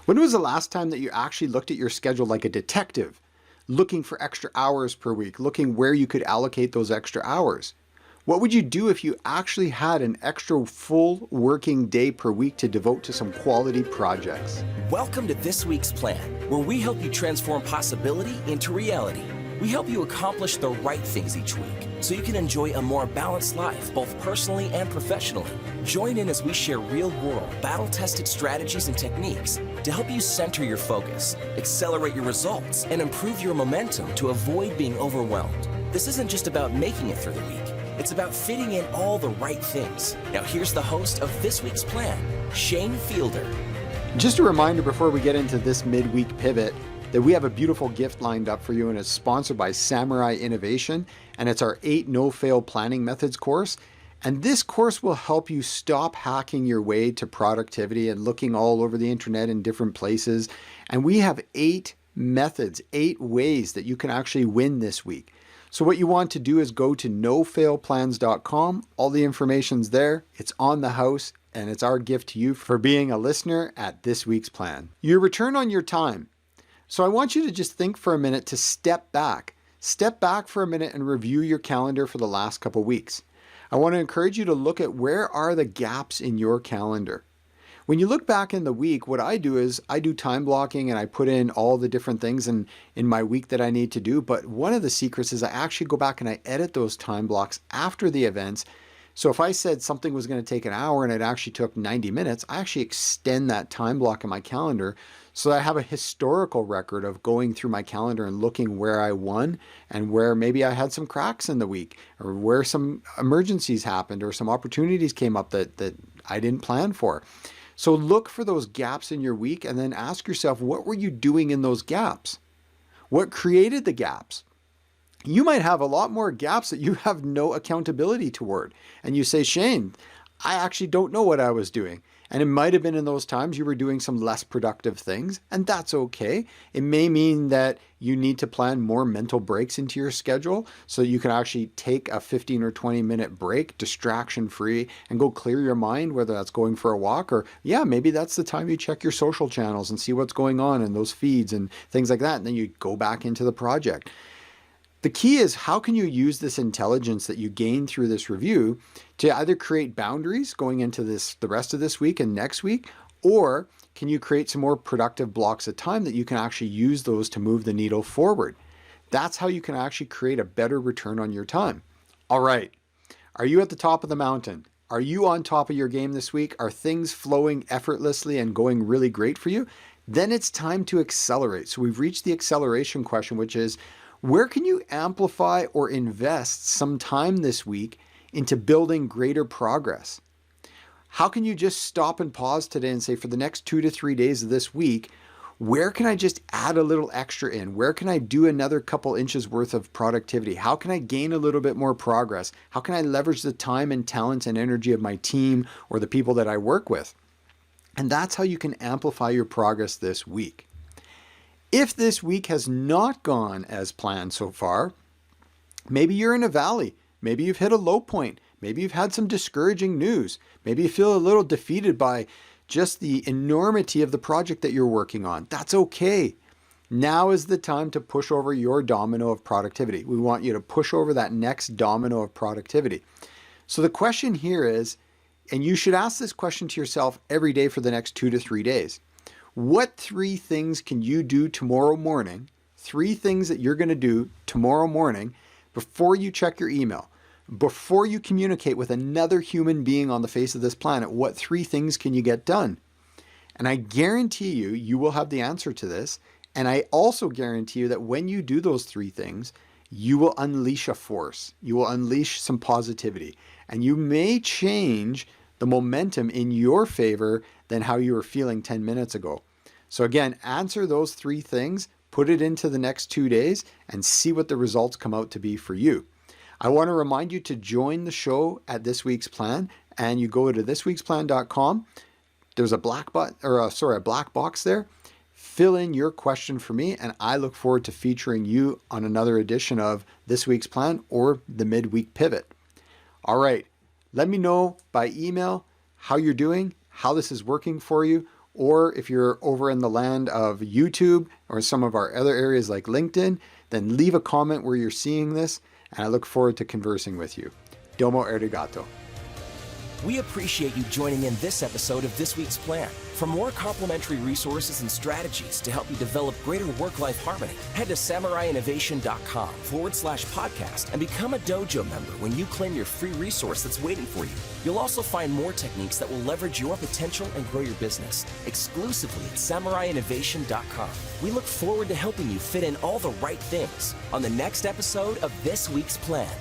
When was the last time that you actually looked at your schedule like a detective, looking for extra hours per week, looking where you could allocate those extra hours? What would you do if you actually had an extra full working day per week to devote to some quality projects? Welcome to This Week's Plan, where we help you transform possibility into reality. We help you accomplish the right things each week so you can enjoy a more balanced life, both personally and professionally. Join in as we share real-world, battle-tested strategies and techniques to help you center your focus, accelerate your results, and improve your momentum to avoid being overwhelmed. This isn't just about making it through the week. It's about fitting in all the right things. Now here's the host of This Week's Plan, Shane Fielder. Just a reminder before we get into this midweek pivot that we have a beautiful gift lined up for you, and it's sponsored by Samurai Innovation, and it's our 8 no-fail planning methods course. And this course will help you stop hacking your way to productivity and looking all over the internet in different places. And we have 8 methods, 8 ways that you can actually win this week. So what you want to do is go to nofailplans.com. All the information's there. It's on the house, and it's our gift to you for being a listener at This Week's Plan. Your return on your time. So I want you to just think for a minute to step back. Step back for a minute and review your calendar for the last couple weeks. I want to encourage you to look at where are the gaps in your calendar. When you look back in the week, what I do is I do time blocking and I put in all the different things in my week that I need to do. But one of the secrets is I actually go back and I edit those time blocks after the events. So if I said something was going to take an hour and it actually took 90 minutes, I actually extend that time block in my calendar so that I have a historical record of going through my calendar and looking where I won and where maybe I had some cracks in the week, or where some emergencies happened or some opportunities came up that I didn't plan for. So look for those gaps in your week and then ask yourself, what were you doing in those gaps? What created the gaps? You might have a lot more gaps that you have no accountability toward. And you say, Shane, I actually don't know what I was doing. And it might have been in those times you were doing some less productive things, and that's okay. It may mean that you need to plan more mental breaks into your schedule so that you can actually take a 15 or 20 minute break, distraction free, and go clear your mind, whether that's going for a walk or, yeah, maybe that's the time you check your social channels and see what's going on in those feeds and things like that. And then you go back into the project. The key is, how can you use this intelligence that you gain through this review to either create boundaries going into the rest of this week and next week, or can you create some more productive blocks of time that you can actually use those to move the needle forward? That's how you can actually create a better return on your time. All right. Are you at the top of the mountain? Are you on top of your game this week? Are things flowing effortlessly and going really great for you? Then it's time to accelerate. So we've reached the acceleration question, which is, where can you amplify or invest some time this week into building greater progress? How can you just stop and pause today and say, for the next 2 to 3 days of this week, where can I just add a little extra in? Where can I do another couple inches worth of productivity? How can I gain a little bit more progress? How can I leverage the time and talent and energy of my team or the people that I work with? And that's how you can amplify your progress this week. If this week has not gone as planned so far, maybe you're in a valley. Maybe you've hit a low point. Maybe you've had some discouraging news. Maybe you feel a little defeated by just the enormity of the project that you're working on. That's okay. Now is the time to push over your domino of productivity. We want you to push over that next domino of productivity. So the question here is, and you should ask this question to yourself every day for the next 2 to 3 days. What 3 things can you do tomorrow morning? 3 things that you're going to do tomorrow morning before you check your email, before you communicate with another human being on the face of this planet. What 3 things can you get done? And I guarantee you, you will have the answer to this. And I also guarantee you that when you do those 3 things, you will unleash a force. You will unleash some positivity. And you may change the momentum in your favor than how you were feeling 10 minutes ago. So again, answer those 3 things, put it into the next 2 days, and see what the results come out to be for you. I want to remind you to join the show at This Week's Plan, and you go to thisweeksplan.com. There's a black box there. Fill in your question for me, and I look forward to featuring you on another edition of This Week's Plan or the Midweek Pivot. All right. Let me know by email how you're doing, how this is working for you, Or if you're over in the land of YouTube or some of our other areas like LinkedIn, then leave a comment where you're seeing this, and I look forward to conversing with you. Domo arigato. We appreciate you joining in this episode of This Week's Plan. For more complimentary resources and strategies to help you develop greater work-life harmony, head to samuraiinnovation.com/podcast and become a dojo member when you claim your free resource that's waiting for you. You'll also find more techniques that will leverage your potential and grow your business exclusively at samuraiinnovation.com. We look forward to helping you fit in all the right things on the next episode of This Week's Plan.